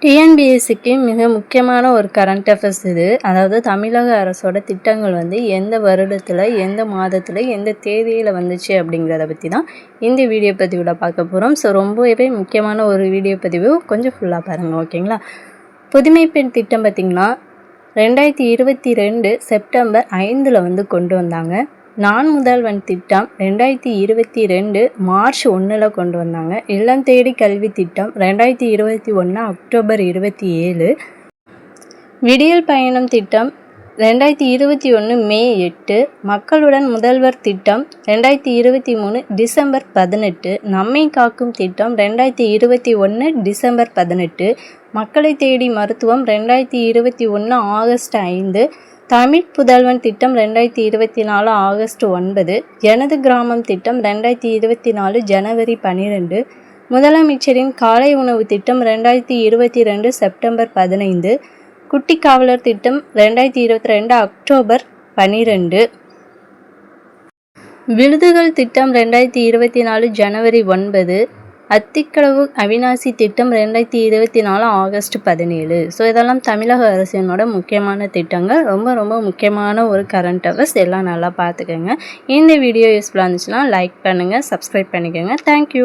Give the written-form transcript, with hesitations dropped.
டிஎன்பிஎஸ்சிக்கு மிக முக்கியமான ஒரு கரண்ட் அஃபேர்ஸ் இது. அதாவது தமிழக அரசோட திட்டங்கள் எந்த வருடத்தில், எந்த மாதத்தில், எந்த தேதியில் வந்துச்சு அப்படிங்கிறத பற்றி தான் இந்த வீடியோ பதிவில் பார்க்க போகிறோம். ஸோ ரொம்பவே முக்கியமான ஒரு வீடியோ பதிவு, கொஞ்சம் ஃபுல்லாக பாருங்கள், ஓகேங்களா? புதுமை பெண் திட்டம் பார்த்திங்கன்னா 2022 செப்டம்பர் 5 கொண்டு வந்தாங்க. நான் முதல்வன் திட்டம் 2022 மார்ச் 1 கொண்டு வந்தாங்க. இல்லம் தேடி கல்வி திட்டம் 2021 அக்டோபர் 27. விடியல் பயணம் திட்டம் 2021 மே 8. மக்களுடன் முதல்வர் திட்டம் 2023 டிசம்பர் 18. நம்மை காக்கும் திட்டம் 2021 டிசம்பர் 18. மக்களை தேடி மருத்துவம் 2021 ஆகஸ்ட் 5. தமிழ் புதல்வன் திட்டம் 2024 ஆகஸ்ட் 9. எனது கிராமம் திட்டம் 2024 ஜனவரி 12. முதலமைச்சரின் காலை உணவு திட்டம் 2022 செப்டம்பர் 15. குட்டி காவலர் திட்டம் 2022 அக்டோபர் 12. விருதுகள் திட்டம் 2024 ஜனவரி 9. அத்திக்கடவு அவிநாசி திட்டம் 2024 ஆகஸ்ட் 17. ஸோ இதெல்லாம் தமிழக அரசினோட முக்கியமான திட்டங்கள். ரொம்ப முக்கியமான ஒரு கரண்ட் அஃபேர்ஸ். எல்லாம் நல்லா பார்த்துக்கோங்க. இந்த வீடியோ யூஸ்ஃபுல்லாக இருந்துச்சுன்னா லைக் பண்ணுங்கள், சப்ஸ்கிரைப் பண்ணிக்கோங்க. தேங்க்யூ.